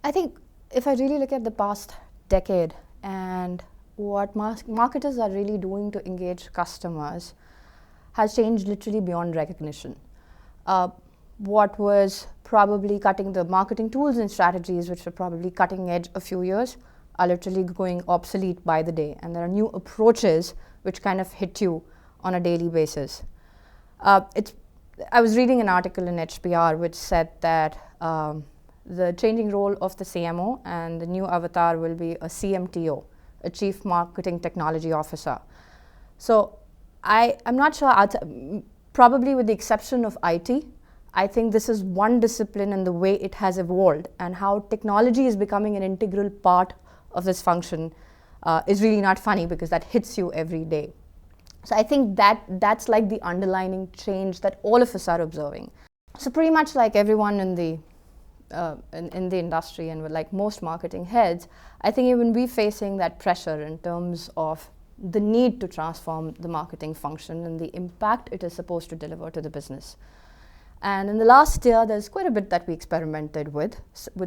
I think if I really look at the past decade and what marketers are really doing to engage customers has changed literally beyond recognition. What was probably cutting the marketing tools and strategies, which were probably cutting edge a few years, are literally going obsolete by the day. And there are new approaches which kind of hit you on a daily basis. I was reading an article in HBR which said that the changing role of the CMO and the new avatar will be a CMTO, a Chief Marketing Technology Officer. So I'm not sure, probably with the exception of IT, I think this is one discipline in the way it has evolved, and how technology is becoming an integral part of this function is really not funny, because that hits you every day. So I think that's like the underlying change that all of us are observing. So pretty much like everyone in the industry, and with like most marketing heads, I think even we're facing that pressure in terms of the need to transform the marketing function and the impact it is supposed to deliver to the business. And in the last year, there's quite a bit that we experimented with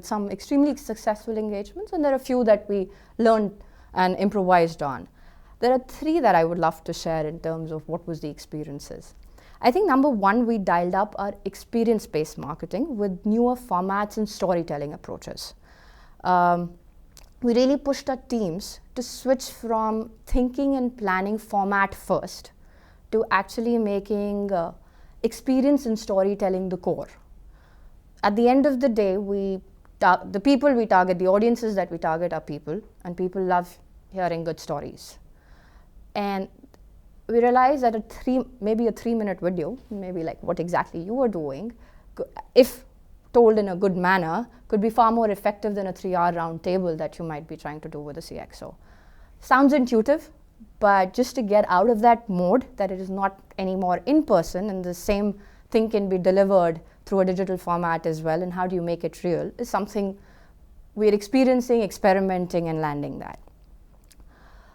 some extremely successful engagements, and there are a few that we learned and improvised on. There are three that I would love to share in terms of what was the experiences. I think number one, we dialed up our experience-based marketing with newer formats and storytelling approaches. We really pushed our teams to switch from thinking and planning format first to actually making experience and storytelling the core. At the end of the day, the people we target, the audiences that we target are people, and people love hearing good stories. And we realized that maybe a 3-minute video, maybe like what exactly you were doing, if told in a good manner, could be far more effective than a 3-hour round table that you might be trying to do with a CXO. Sounds intuitive, but just to get out of that mode, that it is not anymore in person, and the same thing can be delivered through a digital format as well, and how do you make it real, is something we're experiencing, experimenting, and landing that.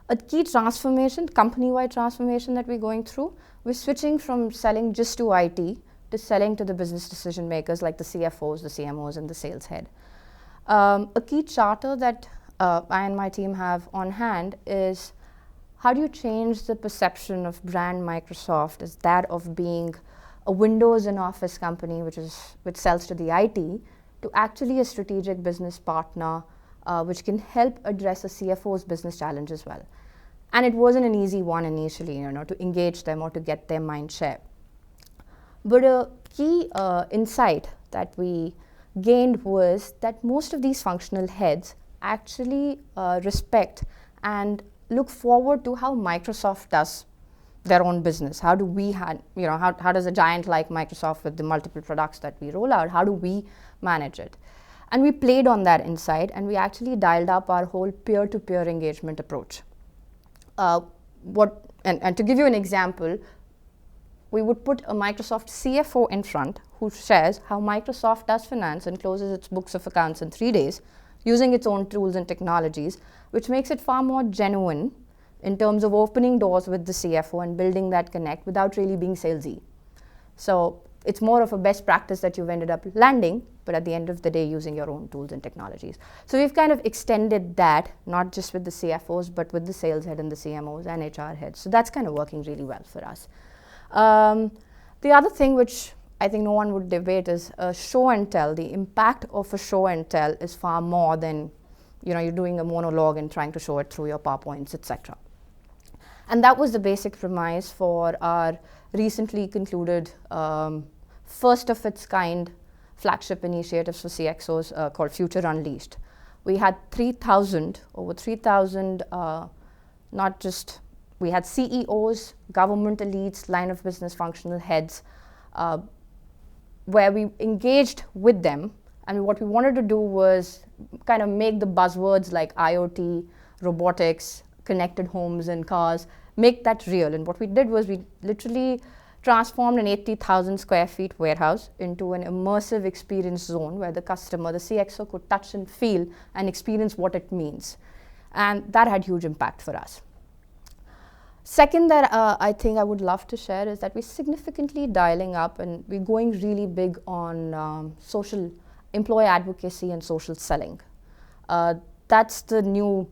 A key transformation, company-wide transformation that we're going through, we're switching from selling just to IT to selling to the business decision makers like the CFOs, the CMOs, and the sales head. A key charter that I and my team have on hand is, how do you change the perception of brand Microsoft as that of being a Windows and Office company which sells to the IT, to actually a strategic business partner which can help address a CFO's business challenge as well. And it wasn't an easy one initially, to engage them or to get their mind share. But a key insight that we gained was that most of these functional heads actually respect and look forward to how Microsoft does their own business. How do we how does a giant like Microsoft, with the multiple products that we roll out, how do we manage it? And we played on that insight, and we actually dialed up our whole peer-to-peer engagement approach. And to give you an example, we would put a Microsoft CFO in front who shares how Microsoft does finance and closes its books of accounts in 3 days using its own tools and technologies, which makes it far more genuine in terms of opening doors with the CFO and building that connect without really being salesy. So it's more of a best practice that you've ended up landing, but at the end of the day, using your own tools and technologies. So we've kind of extended that, not just with the CFOs, but with the sales head and the CMOs and HR heads. So that's kind of working really well for us. The other thing which I think no one would debate is show and tell. The impact of a show and tell is far more than you're doing a monologue and trying to show it through your PowerPoints, etc. And that was the basic premise for our recently concluded first of its kind flagship initiatives for CXOs called Future Unleashed. We had over 3,000, we had CEOs, government elites, line of business functional heads, where we engaged with them. And what we wanted to do was kind of make the buzzwords like IoT, robotics, connected homes and cars, make that real. And what we did was we literally transformed an 80,000 square feet warehouse into an immersive experience zone where the customer, the CXO, could touch and feel and experience what it means. And that had huge impact for us. Second that I think I would love to share is that we're significantly dialing up, and we're going really big on social employee advocacy and social selling. That's the new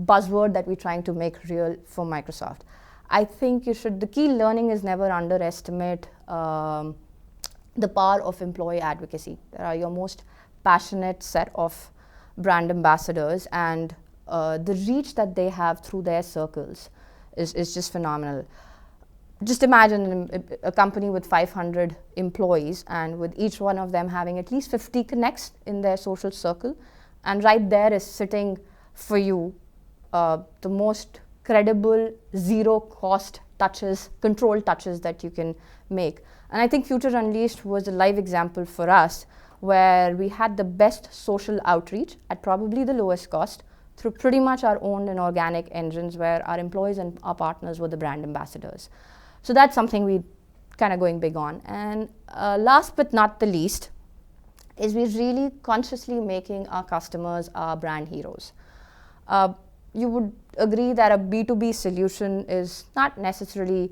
buzzword that we're trying to make real for Microsoft. I think the key learning is never underestimate the power of employee advocacy. They are your most passionate set of brand ambassadors, and the reach that they have through their circles is just phenomenal. Just imagine a company with 500 employees, and with each one of them having at least 50 connects in their social circle, and right there is sitting for you the most credible zero cost touches, control touches that you can make. And I think Future Unleashed was a live example for us, where we had the best social outreach at probably the lowest cost through pretty much our own and organic engines, where our employees and our partners were the brand ambassadors. So that's something we kind of going big on. And last but not the least is we're really consciously making our customers our brand heroes. You would agree that a B2B solution is not necessarily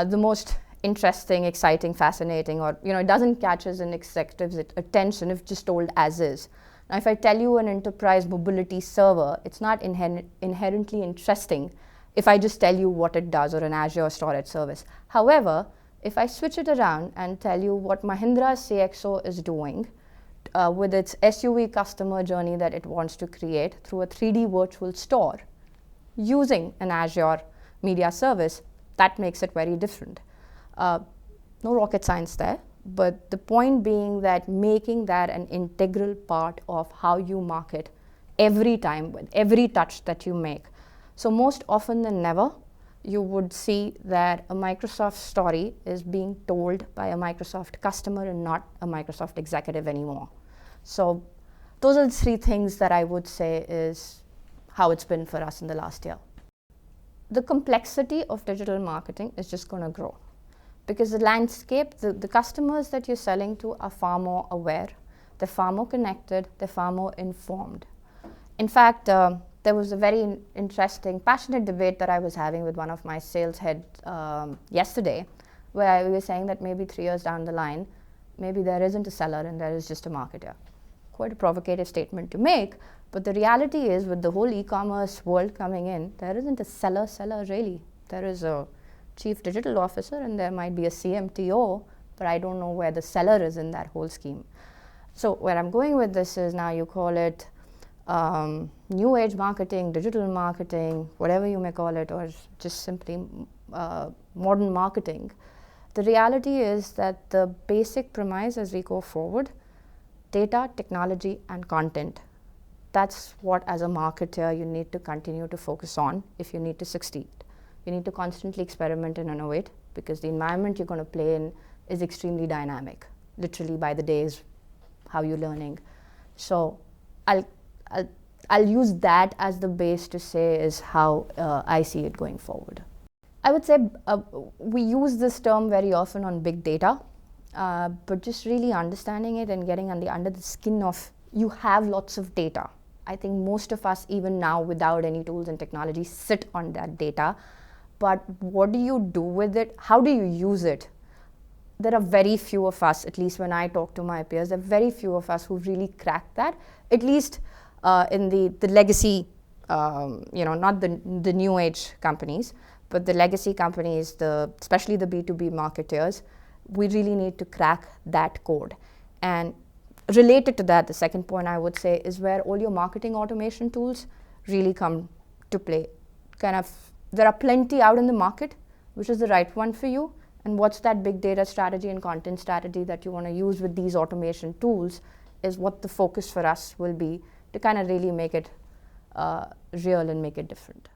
the most interesting, exciting, fascinating, or it doesn't catch an executive's attention if just told as is. Now, if I tell you an enterprise mobility server, it's not inherently interesting if I just tell you what it does, or an Azure storage service. However, if I switch it around and tell you what Mahindra's CXO is doing with its SUV customer journey that it wants to create through a 3D virtual store using an Azure media service, that makes it very different. No rocket science there, but the point being that making that an integral part of how you market every time, with every touch that you make. So most often than never, you would see that a Microsoft story is being told by a Microsoft customer and not a Microsoft executive anymore. So those are the three things that I would say is how it's been for us in the last year. The complexity of digital marketing is just going to grow, because the landscape, the customers that you're selling to are far more aware, they're far more connected, they're far more informed. In fact, there was a very interesting, passionate debate that I was having with one of my sales heads yesterday, where we were saying that maybe 3 years down the line, maybe there isn't a seller and there is just a marketer. Quite a provocative statement to make, but the reality is, with the whole e-commerce world coming in, there isn't a seller really. There is a chief digital officer and there might be a CMTO, but I don't know where the seller is in that whole scheme. So where I'm going with this is, now you call it new age marketing, digital marketing, whatever you may call it, or just simply modern marketing. The reality is that the basic premise as we go forward, data, technology, and content. That's what, as a marketer, you need to continue to focus on if you need to succeed. You need to constantly experiment and innovate, because the environment you're going to play in is extremely dynamic. Literally by the day is how you're learning. So I'll use that as the base to say is how I see it going forward. I would say we use this term very often on big data, but just really understanding it and getting under the skin of, you have lots of data. I think most of us, even now, without any tools and technology, sit on that data. But what do you do with it? How do you use it? There are very few of us, at least when I talk to my peers, there are very few of us who really crack that, at least in the legacy, not the new age companies, but the legacy companies, especially the B2B marketers. We really need to crack that code. And related to that, the second point I would say is where all your marketing automation tools really come to play. There are plenty out in the market, which is the right one for you, and what's that big data strategy and content strategy that you want to use with these automation tools is what the focus for us will be to kind of really make it real and make it different.